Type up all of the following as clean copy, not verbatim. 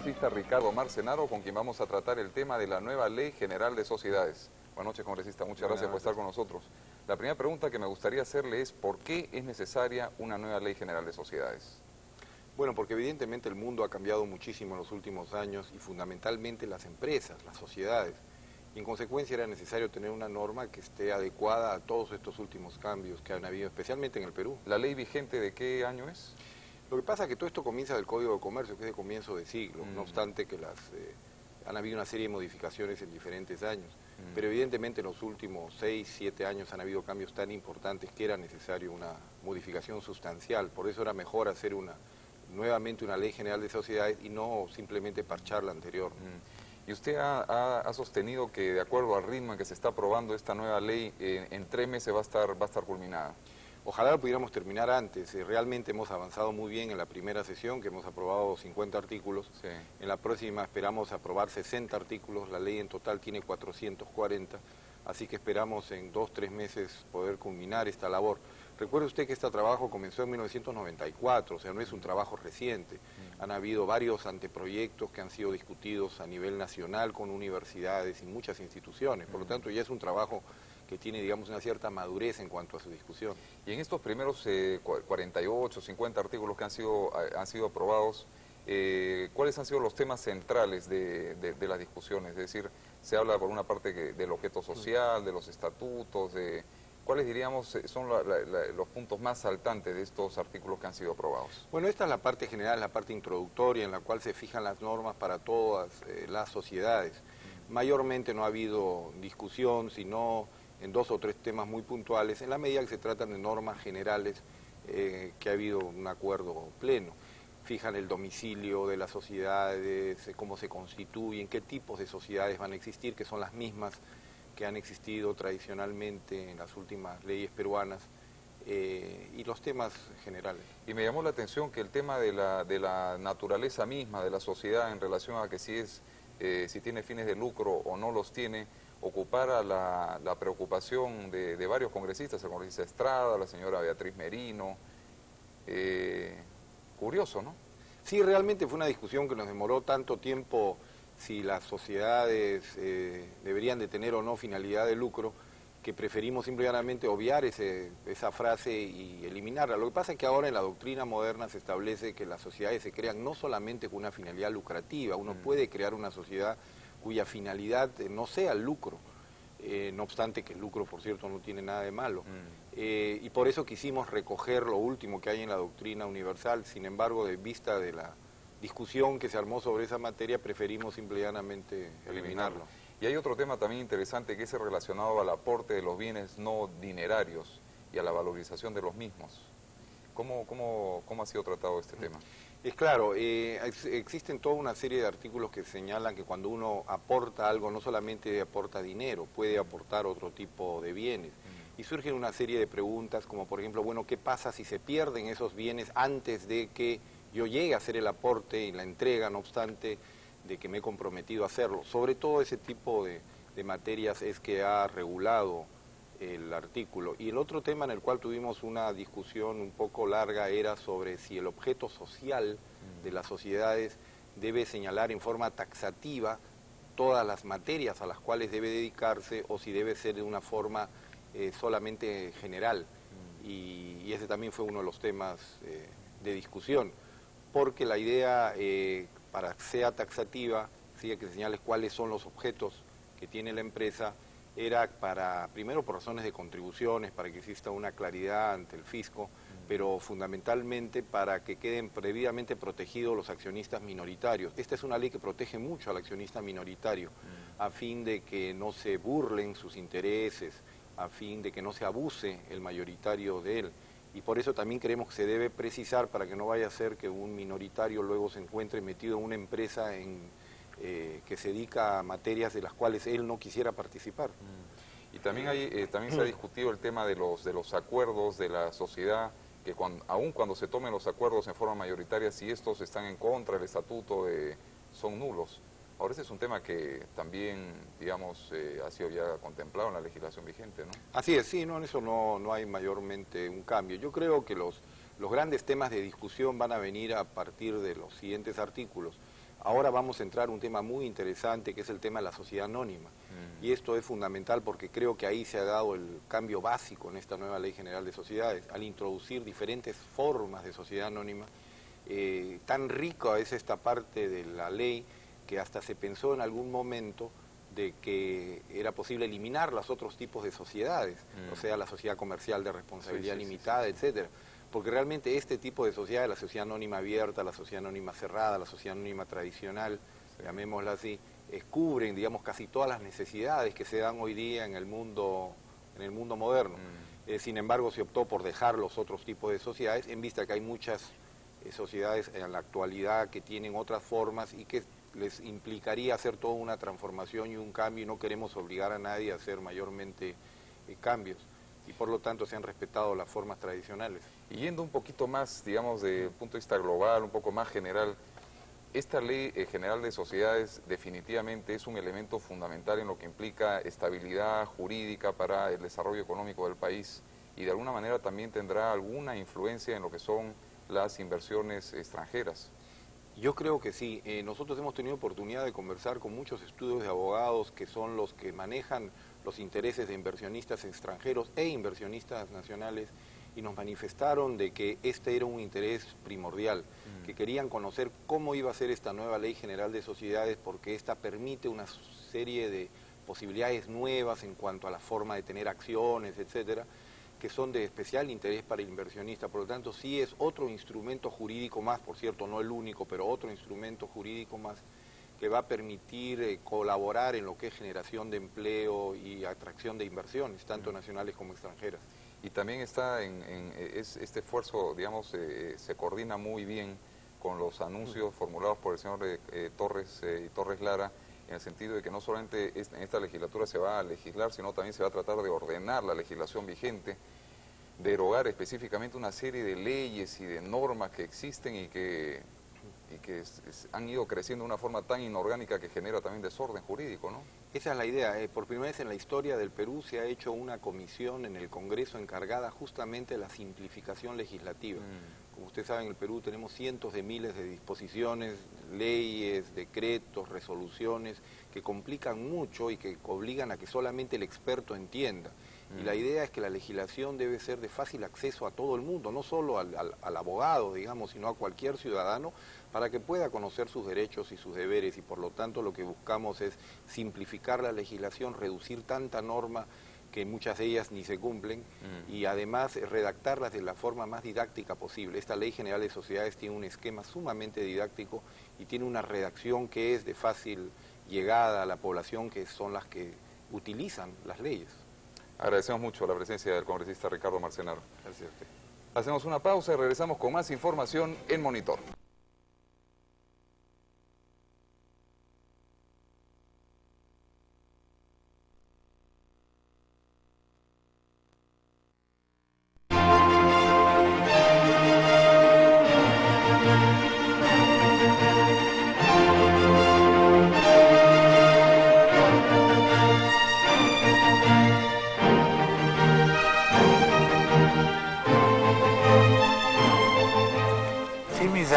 congresista Ricardo Marcenaro, con quien vamos a tratar el tema de la nueva Ley General de Sociedades. Buenas noches, congresista. Muchas gracias por estar con nosotros. La primera pregunta que me gustaría hacerle es ¿por qué es necesaria una nueva Ley General de Sociedades? Bueno, porque evidentemente el mundo ha cambiado muchísimo en los últimos años y fundamentalmente las empresas, las sociedades. Y en consecuencia era necesario tener una norma que esté adecuada a todos estos últimos cambios que han habido, especialmente en el Perú. ¿La ley vigente de qué año es? Lo que pasa es que todo esto comienza del Código de Comercio, que es de comienzo de siglo, no obstante que han habido una serie de modificaciones en diferentes años. Pero evidentemente en los últimos 6, 7 años han habido cambios tan importantes que era necesario una modificación sustancial. Por eso era mejor hacer nuevamente una Ley General de Sociedades y no simplemente parchar la anterior. Y usted ha sostenido que de acuerdo al ritmo en que se está aprobando esta nueva ley, en 3 meses va a estar culminada. Ojalá lo pudiéramos terminar antes. Realmente hemos avanzado muy bien en la primera sesión, que hemos aprobado 50 artículos. Sí. En la próxima esperamos aprobar 60 artículos. La ley en total tiene 440. Así que esperamos en 2, 3 meses poder culminar esta labor. Recuerde usted que este trabajo comenzó en 1994, o sea, no es un trabajo reciente. Han habido varios anteproyectos que han sido discutidos a nivel nacional con universidades y muchas instituciones. Por lo tanto, ya es un trabajo que tiene, digamos, una cierta madurez en cuanto a su discusión. Y en estos primeros 48, 50 artículos que han sido aprobados, ¿cuáles han sido los temas centrales de las discusiones? Es decir, se habla por una parte del objeto social, de los estatutos, ¿cuáles diríamos son los puntos más saltantes de estos artículos que han sido aprobados? Bueno, esta es la parte general, la parte introductoria en la cual se fijan las normas para todas las sociedades. Mayormente no ha habido discusión, sino en 2 o 3 temas muy puntuales, en la medida que se tratan de normas generales que ha habido un acuerdo pleno. Fijan el domicilio de las sociedades, cómo se constituyen, qué tipos de sociedades van a existir, que son las mismas que han existido tradicionalmente en las últimas leyes peruanas, y los temas generales. Y me llamó la atención que el tema de la naturaleza misma de la sociedad en relación a que si tiene fines de lucro o no los tiene, ocupara la preocupación de varios congresistas, el congresista Estrada, la señora Beatriz Merino. Curioso, ¿no? Sí, realmente fue una discusión que nos demoró tanto tiempo si las sociedades deberían de tener o no finalidad de lucro, que preferimos simplemente obviar esa frase y eliminarla. Lo que pasa es que ahora en la doctrina moderna se establece que las sociedades se crean no solamente con una finalidad lucrativa, uno puede crear una sociedad cuya finalidad no sea el lucro, no obstante que el lucro, por cierto, no tiene nada de malo. Y por eso quisimos recoger lo último que hay en la doctrina universal. Sin embargo, de vista de la discusión que se armó sobre esa materia, preferimos simplemente eliminarlo. Y hay otro tema también interesante que es el relacionado al aporte de los bienes no dinerarios y a la valorización de los mismos. ¿Cómo ha sido tratado este tema? Es claro, existen toda una serie de artículos que señalan que cuando uno aporta algo, no solamente aporta dinero, puede aportar otro tipo de bienes. Y surgen una serie de preguntas como, por ejemplo, bueno, ¿qué pasa si se pierden esos bienes antes de que yo llegue a hacer el aporte y la entrega, no obstante de que me he comprometido a hacerlo? Sobre todo ese tipo de materias es que ha regulado el artículo. Y el otro tema en el cual tuvimos una discusión un poco larga era sobre si el objeto social de las sociedades debe señalar en forma taxativa todas las materias a las cuales debe dedicarse o si debe ser de una forma solamente general. Y ese también fue uno de los temas de discusión, porque la idea para que sea taxativa, que se señale cuáles son los objetos que tiene la empresa, era primero por razones de contribuciones, para que exista una claridad ante el fisco, pero fundamentalmente para que queden debidamente protegidos los accionistas minoritarios. Esta es una ley que protege mucho al accionista minoritario, a fin de que no se burlen sus intereses, a fin de que no se abuse el mayoritario de él. Y por eso también creemos que se debe precisar para que no vaya a ser que un minoritario luego se encuentre metido en una empresa que se dedica a materias de las cuales él no quisiera participar. Y también también se ha discutido el tema de los acuerdos de la sociedad, que aun cuando se tomen los acuerdos en forma mayoritaria, si estos están en contra del estatuto, son nulos. Ahora ese es un tema que también, digamos, ha sido ya contemplado en la legislación vigente, ¿no? Así es, sí, no, en eso no hay mayormente un cambio. Yo creo que los grandes temas de discusión van a venir a partir de los siguientes artículos. Ahora vamos a entrar a un tema muy interesante, que es el tema de la sociedad anónima. Y esto es fundamental porque creo que ahí se ha dado el cambio básico en esta nueva Ley General de Sociedades, al introducir diferentes formas de sociedad anónima. Tan rica es esta parte de la ley que hasta se pensó en algún momento de que era posible eliminar los otros tipos de sociedades, o sea, la sociedad comercial de responsabilidad limitada, etcétera. Porque realmente este tipo de sociedades, la sociedad anónima abierta, la sociedad anónima cerrada, la sociedad anónima tradicional, llamémosla así, cubren, digamos, casi todas las necesidades que se dan hoy día en el mundo moderno. Sin embargo, se optó por dejar los otros tipos de sociedades, en vista que hay muchas sociedades en la actualidad que tienen otras formas y que les implicaría hacer toda una transformación y un cambio, y no queremos obligar a nadie a hacer mayormente cambios. Y por lo tanto se han respetado las formas tradicionales. Y yendo un poquito más, digamos, desde el punto de vista global, un poco más general, esta Ley General de Sociedades definitivamente es un elemento fundamental en lo que implica estabilidad jurídica para el desarrollo económico del país, y de alguna manera también tendrá alguna influencia en lo que son las inversiones extranjeras. Yo creo que sí. Nosotros hemos tenido oportunidad de conversar con muchos estudios de abogados que son los que manejan los intereses de inversionistas extranjeros e inversionistas nacionales, y nos manifestaron de que este era un interés primordial, que querían conocer cómo iba a ser esta nueva Ley General de Sociedades, porque esta permite una serie de posibilidades nuevas en cuanto a la forma de tener acciones, etcétera, que son de especial interés para el inversionista. Por lo tanto, sí es otro instrumento jurídico más, por cierto, no el único, pero otro instrumento jurídico más que va a permitir colaborar en lo que es generación de empleo y atracción de inversiones, tanto nacionales como extranjeras. Y también está este esfuerzo, digamos, se coordina muy bien con los anuncios formulados por el señor Torres y Torres Lara, en el sentido de que no solamente en esta legislatura se va a legislar, sino también se va a tratar de ordenar la legislación vigente, derogar específicamente una serie de leyes y de normas que existen y que han ido creciendo de una forma tan inorgánica que genera también desorden jurídico, ¿no? Esa es la idea. Por primera vez en la historia del Perú se ha hecho una comisión en el Congreso encargada justamente de la simplificación legislativa. Como usted sabe, en el Perú tenemos cientos de miles de disposiciones, leyes, decretos, resoluciones, que complican mucho y que obligan a que solamente el experto entienda. Y la idea es que la legislación debe ser de fácil acceso a todo el mundo, no solo al abogado, digamos, sino a cualquier ciudadano, para que pueda conocer sus derechos y sus deberes. Y por lo tanto lo que buscamos es simplificar la legislación, reducir tanta norma que muchas de ellas ni se cumplen, y además redactarlas de la forma más didáctica posible. Esta Ley General de Sociedades tiene un esquema sumamente didáctico y tiene una redacción que es de fácil llegada a la población, que son las que utilizan las leyes. Agradecemos mucho la presencia del congresista Ricardo Marcenaro. Gracias a usted. Hacemos una pausa y regresamos con más información en Monitor.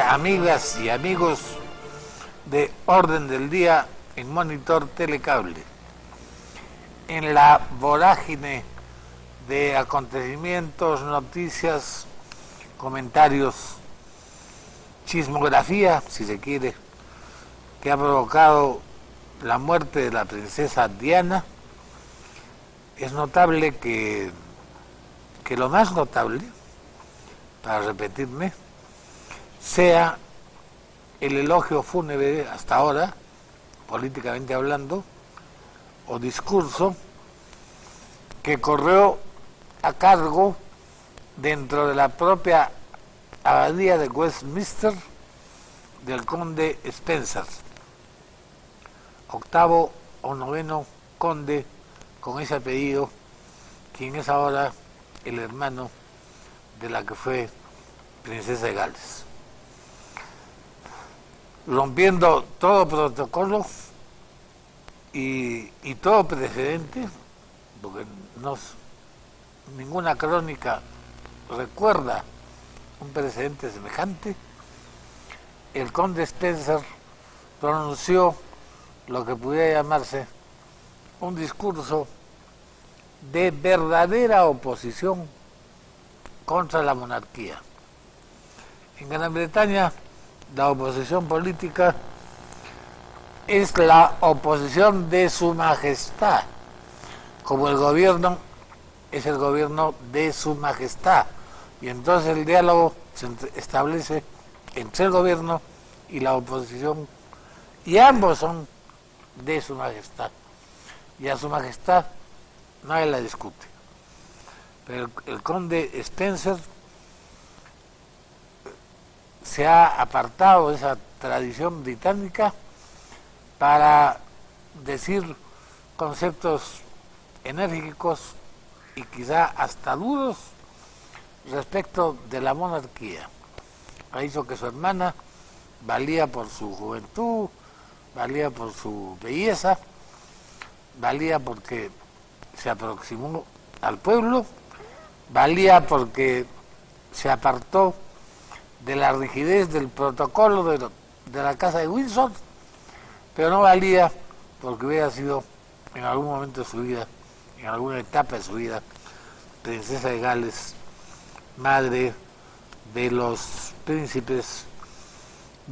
Amigas y amigos de Orden del Día en Monitor Telecable. En la vorágine de acontecimientos, noticias, comentarios, chismografía, si se quiere, que ha provocado la muerte de la princesa Diana, es notable que lo más notable, para repetirme, sea el elogio fúnebre hasta ahora, políticamente hablando, o discurso que corrió a cargo dentro de la propia abadía de Westminster del conde Spencer, octavo o noveno conde con ese apellido, quien es ahora el hermano de la que fue princesa de Gales. Rompiendo todo protocolo y todo precedente, porque ninguna crónica recuerda un precedente semejante, el conde Spencer pronunció lo que pudiera llamarse un discurso de verdadera oposición contra la monarquía. En Gran Bretaña, la oposición política es la oposición de su majestad, como el gobierno es el gobierno de su majestad, y entonces el diálogo se establece entre el gobierno y la oposición, y ambos son de su majestad, y a su majestad nadie la discute. Pero el conde Spencer se ha apartado de esa tradición británica para decir conceptos enérgicos y quizá hasta duros respecto de la monarquía. Ha dicho que su hermana valía por su juventud, valía por su belleza, valía porque se aproximó al pueblo, valía porque se apartó de la rigidez del protocolo de la Casa de Windsor, pero no valía porque hubiera sido en algún momento de su vida, en alguna etapa de su vida, princesa de Gales, madre de los príncipes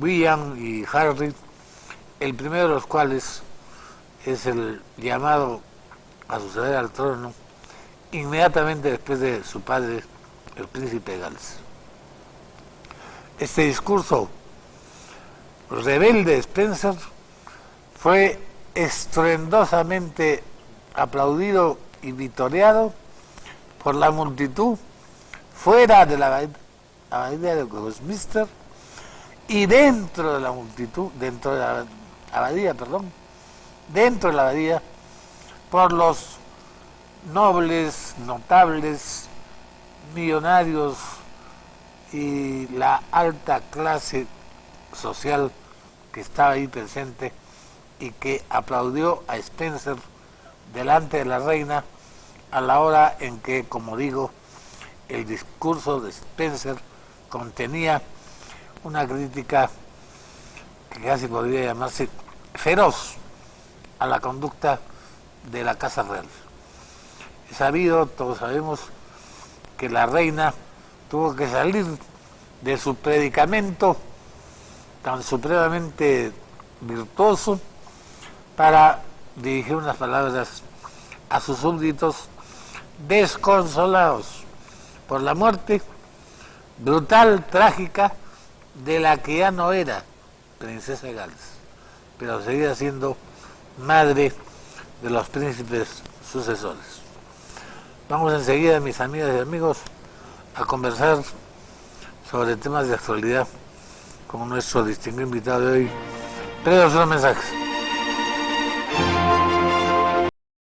William y Harry, el primero de los cuales es el llamado a suceder al trono inmediatamente después de su padre, el príncipe de Gales. Este discurso rebelde de Spencer fue estruendosamente aplaudido y vitoreado por la multitud fuera de la abadía de Westminster y dentro de la multitud, dentro de la abadía, por los nobles, notables, millonarios y la alta clase social que estaba ahí presente y que aplaudió a Spencer delante de la reina a la hora en que, como digo, el discurso de Spencer contenía una crítica que casi podría llamarse feroz a la conducta de la Casa Real. Es sabido, todos sabemos, que la reina tuvo que salir de su predicamento tan supremamente virtuoso para dirigir unas palabras a sus súbditos desconsolados por la muerte brutal, trágica, de la que ya no era princesa de Gales, pero seguía siendo madre de los príncipes sucesores. Vamos enseguida, mis amigas y amigos, a conversar sobre temas de actualidad con nuestro distinguido invitado de hoy. Previo a los mensajes.